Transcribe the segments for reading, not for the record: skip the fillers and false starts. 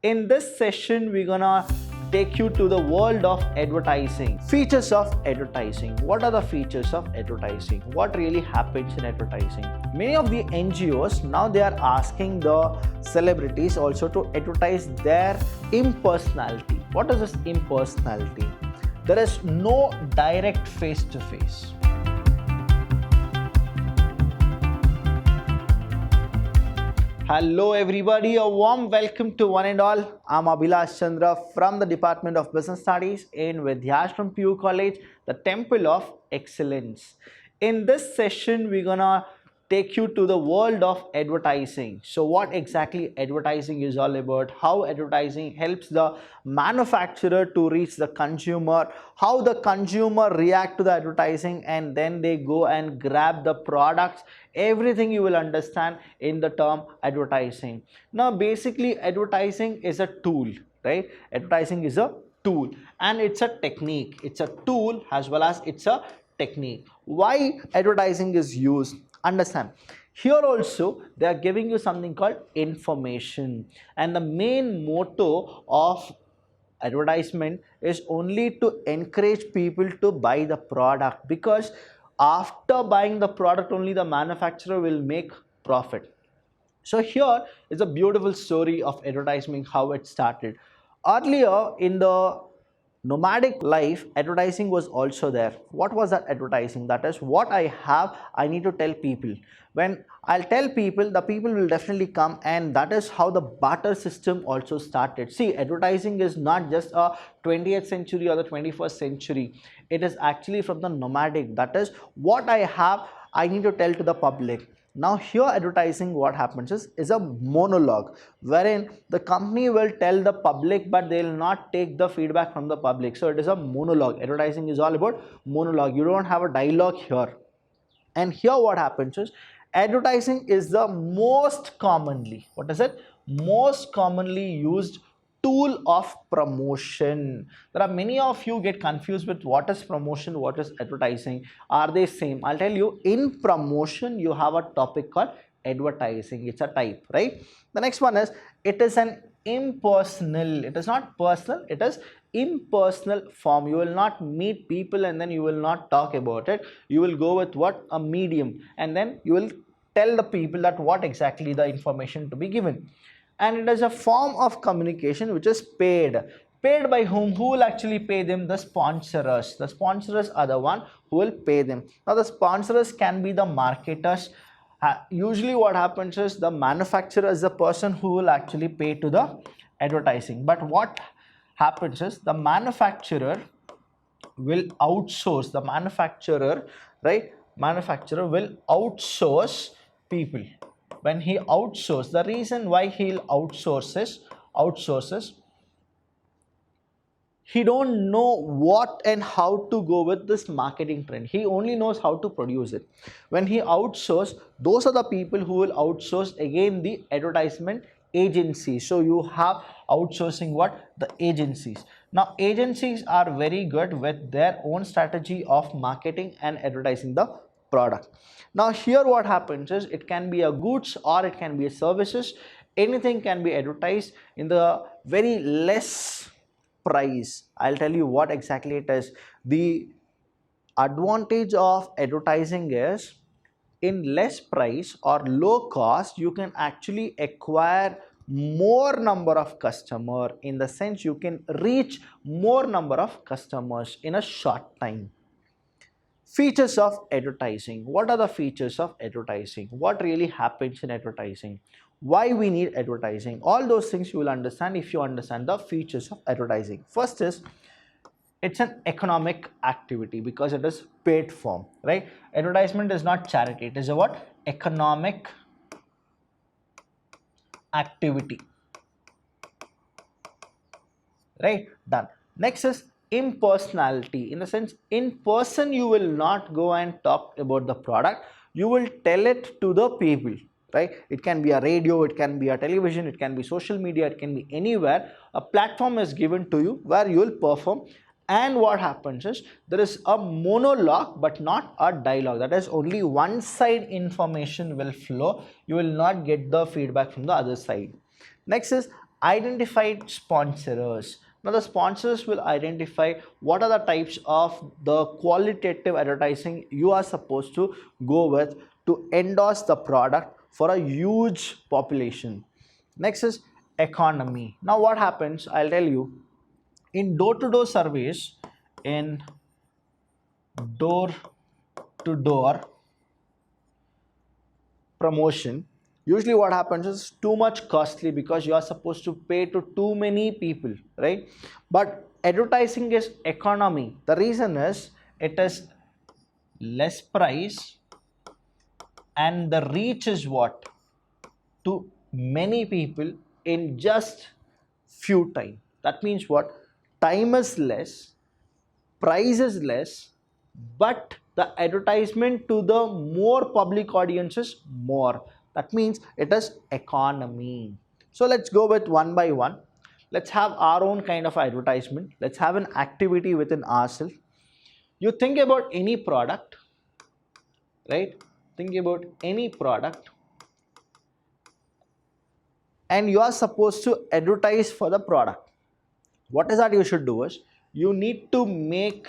In this session, we're gonna take you to the world of advertising. Features of advertising. What are the features of advertising? What really happens in advertising? Many of the NGOs now they are asking the celebrities also to advertise their impersonality. What is this impersonality? There is no direct face-to-face. Hello everybody, a warm welcome to one and all. I'm Abhilash Chandra from the Department of Business Studies in Vidyashram PU College, the Temple of Excellence. In this session, we're gonna take you to the world of advertising. So what exactly advertising is all about, how advertising helps the manufacturer to reach the consumer, how the consumer react to the advertising, and then they go and grab the products. Everything you will understand in the term advertising. Now basically advertising is a tool, right? Advertising is a tool and it's a technique. It's a tool as well as it's a technique. Why advertising is used? Understand, here also they are giving you something called information, and the main motto of advertisement is only to encourage people to buy the product, because after buying the product only the manufacturer will make profit. So here is a beautiful story of advertising, how it started. Earlier in the nomadic life, advertising was also there. What was that advertising? That is, what I have, I need to tell people. When I'll tell people, the people will definitely come, and that is how the barter system also started. See, advertising is not just a 20th century or the 21st century. It is actually from the nomadic. That is, what I have, I need to tell to the public. Now here advertising, what happens is a monologue, wherein the company will tell the public but they will not take the feedback from the public. So it is a monologue. Advertising is all about monologue. You don't have a dialogue here. And here what happens is advertising is the most commonly, what is it? Most commonly used tool of promotion. There are many of you get confused with what is promotion, what is advertising. Are they same? I'll tell you, in promotion you have a topic called advertising. It's a type, right? The next one is, it is an impersonal. It is not personal, it is impersonal form. You will not meet people and then you will not talk about it. You will go with what? A medium, and then you will tell the people that what exactly the information to be given. And it is a form of communication which is paid. Paid by whom? Who will actually pay them? The sponsors. The sponsors are the one who will pay them. Now the sponsors can be the marketers. Usually what happens is the manufacturer is the person who will actually pay to the advertising. But what happens is the manufacturer will outsource. The manufacturer, right? Manufacturer will outsource people. When he outsources, the reason why he'll outsources, he don't know what and how to go with this marketing trend. He only knows how to produce it. When he outsources, those are the people who will outsource again the advertisement agencies. So you have outsourcing what? The agencies. Now agencies are very good with their own strategy of marketing and advertising the product. Now here what happens is, it can be a goods or it can be a services. Anything can be advertised in the very less price. I'll tell you what exactly it is. The advantage of advertising is, in less price or low cost, you can actually acquire more number of customer. In the sense, you can reach more number of customers in a short time. Features of advertising. What are the features of advertising? What really happens in advertising? Why we need advertising? All those things you will understand if you understand the features of advertising. First is, it's an economic activity because it is paid form, right? Advertisement is not charity. It is a what? Economic activity, right? Done. Next is impersonality. In the sense, in person you will not go and talk about the product. You will tell it to the people, right? It can be a radio, it can be a television, it can be social media, it can be anywhere. A platform is given to you where you will perform, and what happens is there is a monologue but not a dialogue. That is, only one side information will flow. You will not get the feedback from the other side. Next is identified sponsors. Now the sponsors will identify what are the types of the qualitative advertising you are supposed to go with to endorse the product for a huge population. Next is economy. Now what happens, I'll tell you, in door-to-door surveys, in door-to-door promotion, usually what happens is too much costly because you are supposed to pay to too many people, right? But advertising is economy. The reason is it is less price and the reach is what? To many people in just few time. That means what? Time is less, price is less, but the advertisement to the more public audience is more. That means it is economy. So let's go with one by one. Let's have our own kind of advertisement. Let's have an activity within ourselves. You think about any product, right? Think about any product and you are supposed to advertise for the product. What is that you should do is you need to make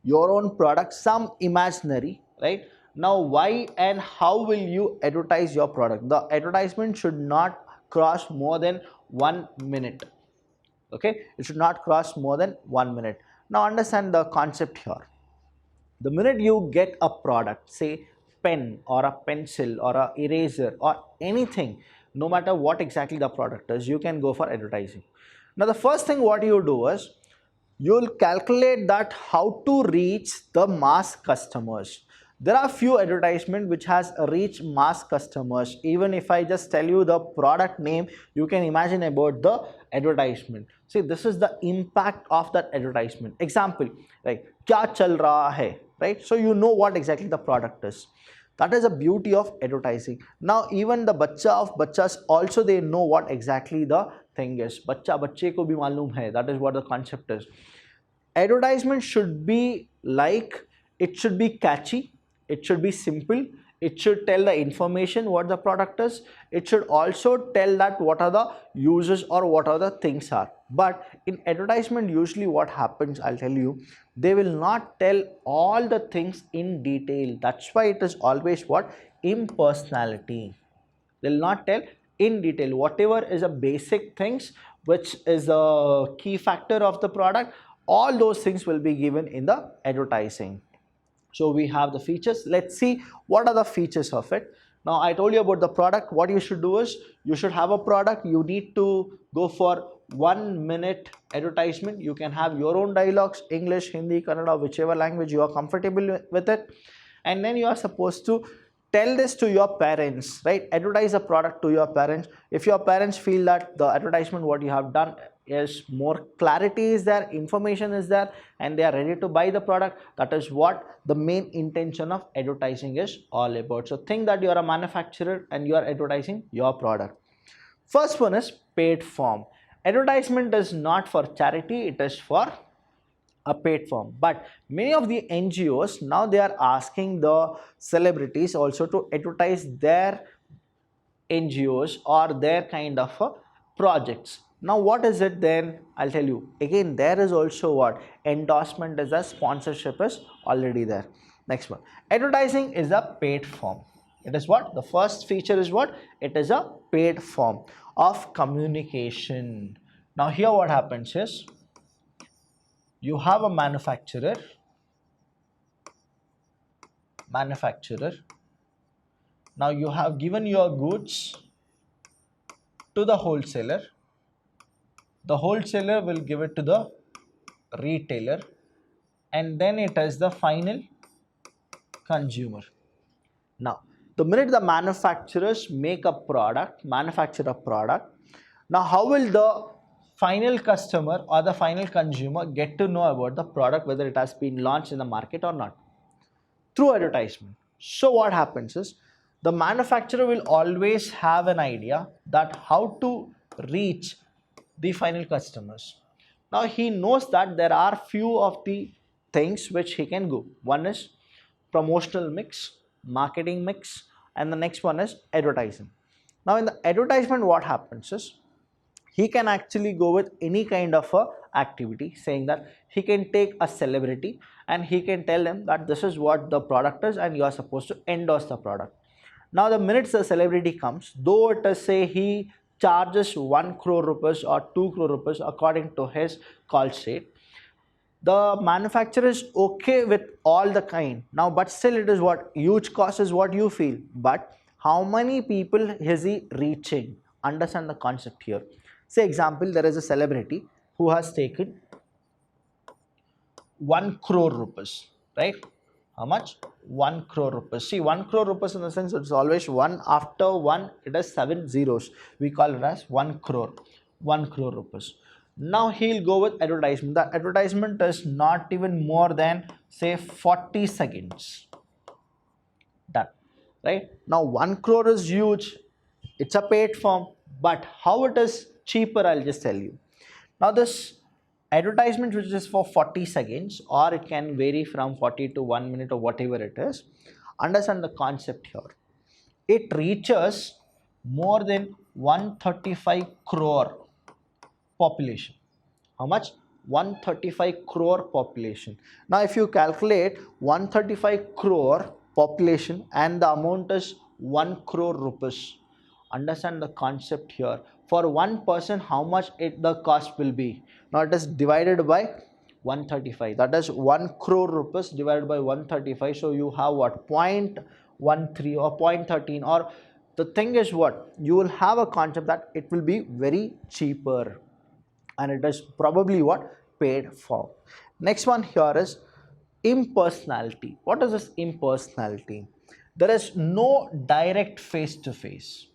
your own product some imaginary, right? Now why and how will you advertise your product? The advertisement should not cross more than 1 minute. Okay, it should not cross more than 1 minute. Now understand the concept here. The minute you get a product, say pen or a pencil or a eraser or anything, no matter what exactly the product is, you can go for advertising. Now the first thing what you do is you'll calculate that how to reach the mass customers. There are few advertisement which has reached mass customers. Even if I just tell you the product name, you can imagine about the advertisement. See, this is the impact of that advertisement. Example, like kya chal raha hai, right? So you know what exactly the product is. That is the beauty of advertising. Now even the bachcha of bachchas also, they know what exactly the thing is. Bachcha bachche ko bhi malum hai. That is what the concept is. Advertisement should be like, it should be catchy, it should be simple, it should tell the information what the product is, it should also tell that what are the uses or what are the things are. But in advertisement usually what happens, I'll tell you, they will not tell all the things in detail. That's why it is always what? Impersonality. They'll not tell in detail. Whatever is a basic things which is a key factor of the product, all those things will be given in the advertising. So we have the features. Let's see what are the features of it. Now I told you about the product. What you should do is you should have a product. You need to go for 1 minute advertisement. You can have your own dialogues, English, Hindi, Kannada, whichever language you are comfortable with it. And then you are supposed to tell this to your parents, right? Advertise a product to your parents. If your parents feel that the advertisement what you have done is more clarity is there, information is there, and they are ready to buy the product, that is what the main intention of advertising is all about. So think that you are a manufacturer and you are advertising your product. First one is paid form. Advertisement is not for charity, it is for a paid form. But many of the NGOs now they are asking the celebrities also to advertise their NGOs or their kind of projects. Now what is it then? I'll tell you. Again, there is also what? Endorsement is a sponsorship is already there. Next one. Advertising is a paid form. It is what? The first feature is what? It is a paid form of communication. Now here what happens is you have a manufacturer. Now you have given your goods to the wholesaler. The wholesaler will give it to the retailer and then it is the final consumer. Now the minute the manufacturers manufacture a product, now how will the final customer or the final consumer get to know about the product, whether it has been launched in the market or not? Through advertisement. So what happens is the manufacturer will always have an idea that how to reach the final customers. Now he knows that there are few of the things which he can go. One is promotional mix, marketing mix, and the next one is advertising. Now in the advertisement what happens is he can actually go with any kind of a activity, saying that he can take a celebrity and he can tell them that this is what the product is and you are supposed to endorse the product. Now the minute the celebrity comes, though it is say he charges 1 crore rupees or 2 crore rupees according to his call sheet, the manufacturer is okay with all the kind now, but still it is what huge cost is what you feel, but how many people is he reaching? Understand the concept here. Say example, there is a celebrity who has taken 1 crore rupees, right? How much? 1 crore rupees. See, 1 crore rupees in the sense it's always 1 after 1, it has 7 zeros. We call it as 1 crore. 1 crore rupees. Now he'll go with advertisement. The advertisement is not even more than say 40 seconds. Done. Right? Now 1 crore is huge. It's a paid form. But how it is cheaper, I'll just tell you. Now this advertisement which is for 40 seconds or it can vary from 40 to 1 minute or whatever it is, understand the concept here. It reaches more than 135 crore population. How much? 135 crore population. Now if you calculate 135 crore population and the amount is 1 crore rupees, understand the concept here. For one person, how much the cost will be? Now it is divided by 135. That is 1 crore rupees divided by 135. So you have what? 0.13 or 0.13, or the thing is what? You will have a concept that it will be very cheaper and it is probably what? Paid for. Next one here is impersonality. What is this impersonality? There is no direct face to face.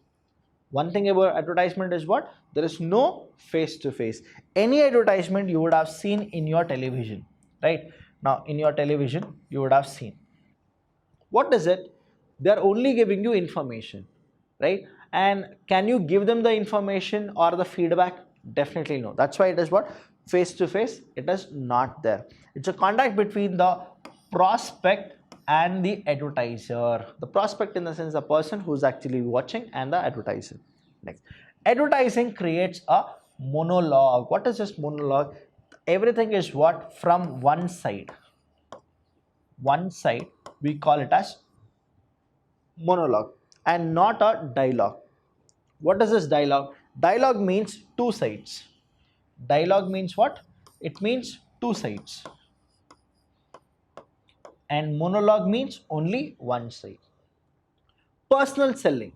One thing about advertisement is what? There is no face to face. Any advertisement you would have seen in your television, right? Now in your television you would have seen. What is it? They are only giving you information, right? And can you give them the information or the feedback? Definitely no. That's why it is what? Face to face, it is not there. It's a contact between the prospect and the advertiser. The prospect in the sense the person who's actually watching and the advertiser. Next, advertising creates a monologue. What is this monologue? Everything is what? From one side. One side, we call it as monologue and not a dialogue. What is this dialogue? Dialogue means two sides. Dialogue means what? It means two sides. And monologue means only one side. Personal selling,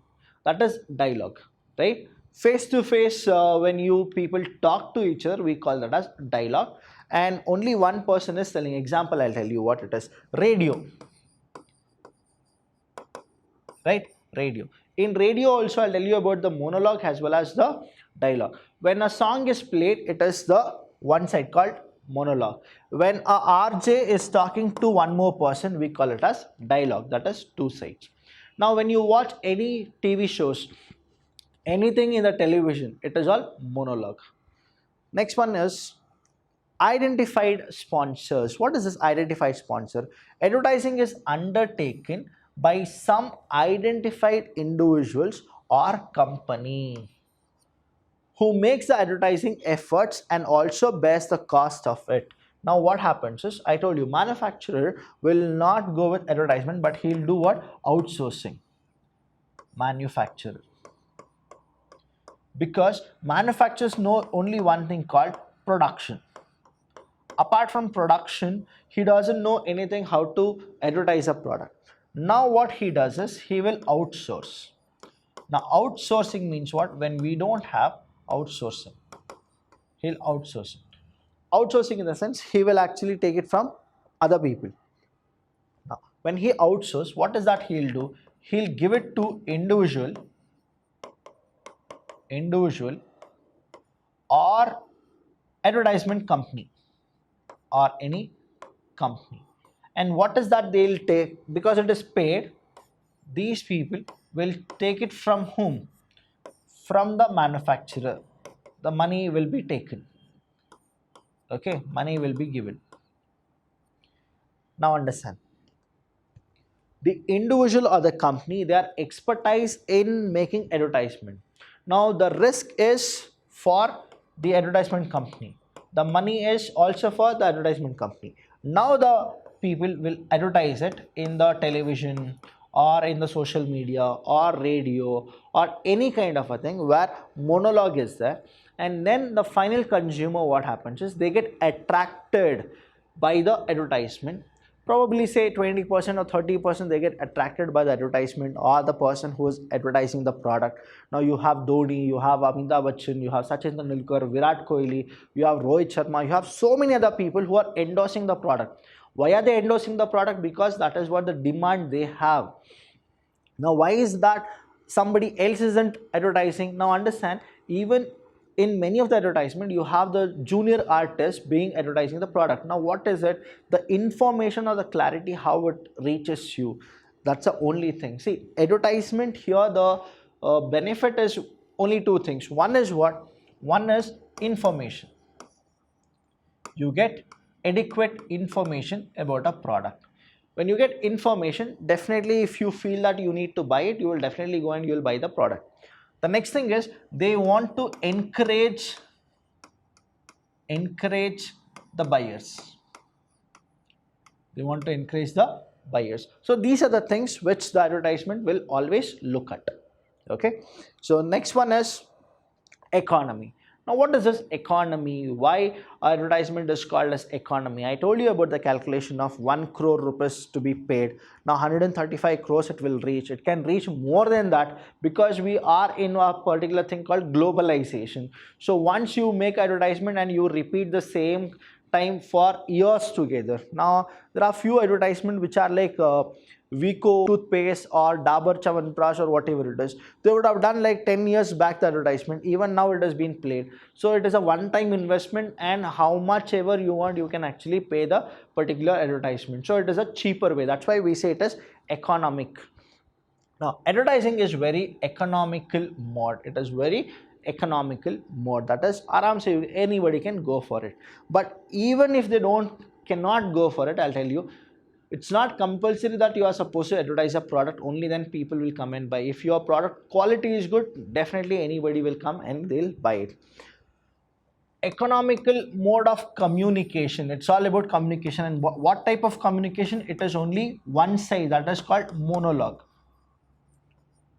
that is dialogue, right? Face to face, when you people talk to each other, we call that as dialogue, and only one person is selling. Example, I'll tell you what it is. Radio, right? Radio. In radio also, I'll tell you about the monologue as well as the dialogue. When a song is played, it is the one side called monologue. When a RJ is talking to one more person, we call it as dialogue, that is two sides. Now when you watch any TV shows, anything in the television, it is all monologue. Next one is identified sponsors. What is this identified sponsor? Advertising is undertaken by some identified individuals or company who makes the advertising efforts and also bears the cost of it. Now what happens is, I told you, manufacturer will not go with advertisement, but he'll do what? Outsourcing. Manufacturer. Because manufacturers know only one thing called production. Apart from production, he doesn't know anything how to advertise a product. Now what he does is, he will outsource. Now outsourcing means what? When we don't have outsourcing, he'll outsource it. Outsourcing in the sense, he will actually take it from other people. Now when he outsources, what is that he'll do? He'll give it to individual or advertisement company or any company. And what is that they'll take? Because it is paid, these people will take it from whom? From the manufacturer. The money will be taken. Okay, money will be given. Now understand. The individual or the company, they are expertise in making advertisement. Now the risk is for the advertisement company. The money is also for the advertisement company. Now the people will advertise it in the television or in the social media or radio or any kind of a thing where monologue is there, and then the final consumer, what happens is they get attracted by the advertisement. Probably say 20% or 30% they get attracted by the advertisement or the person who is advertising the product. Now you have Dhoni, you have Amitabh Bachchan, you have Sachin Tendulkar, Virat Kohli, you have Rohit Sharma, you have so many other people who are endorsing the product. Why are they endorsing the product? Because that is what the demand they have. Now why is that somebody else isn't advertising? Now understand, even in many of the advertisement you have the junior artist being advertising the product. Now what is it? The information or the clarity how it reaches you, that's the only thing. See, advertisement here, the benefit is only two things. One is what? One is information. You get adequate information about a product. When you get information, definitely if you feel that you need to buy it, you will definitely go and you will buy the product. The next thing is they want to encourage the buyers. They want to encourage the buyers. So these are the things which the advertisement will always look at. Okay. So next one is economy. Now what is this economy? Why advertisement is called as economy? I told you about the calculation of 1 crore rupees to be paid. Now 135 crores it will reach. It can reach more than that because we are in a particular thing called globalization. So once you make advertisement and you repeat the same time for years together. Now there are few advertisements which are like Vico toothpaste or Dabur Chyawanprash or whatever it is. They would have done like 10 years back the advertisement. Even now it has been played. So it is a one-time investment, and how much ever you want you can actually pay the particular advertisement. So it is a cheaper way. That's why we say it is economic. Now advertising is very economical mode. It is very economical mode. That is, aram se anybody can go for it. But even if they cannot go for it, I'll tell you, it's not compulsory that you are supposed to advertise a product, only then people will come and buy. If your product quality is good, definitely anybody will come and they'll buy it. Economical mode of communication. It's all about communication. And what type of communication? It is only one side, that is called monologue.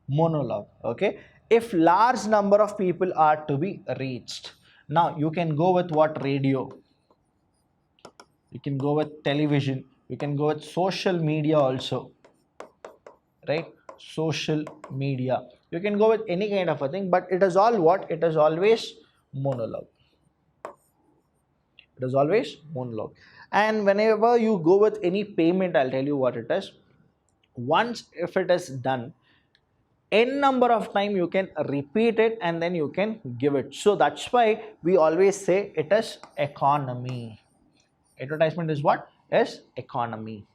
Monologue. Okay. If large number of people are to be reached, now you can go with what? Radio. You can go with television. You can go with social media also, right? Social media. You can go with any kind of a thing, but it is all what? It is always monologue. It is always monologue. And whenever you go with any payment, I'll tell you what it is. Once if it is done, n number of time you can repeat it and then you can give it. So that's why we always say it is economy. Advertisement is what? Is economy.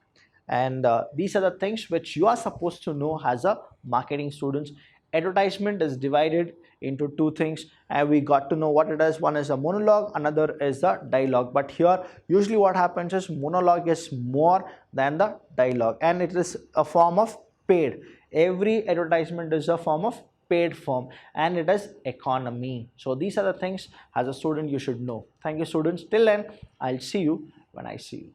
And these are the things which you are supposed to know as a marketing students. Advertisement is divided into two things, and we got to know what it is. One is a monologue, another is the dialogue. But here usually what happens is monologue is more than the dialogue, and it is a form of paid. Every advertisement is a form of paid form, and it is economy. So these are the things as a student you should know. Thank you students. Till then, I'll see you when I see you.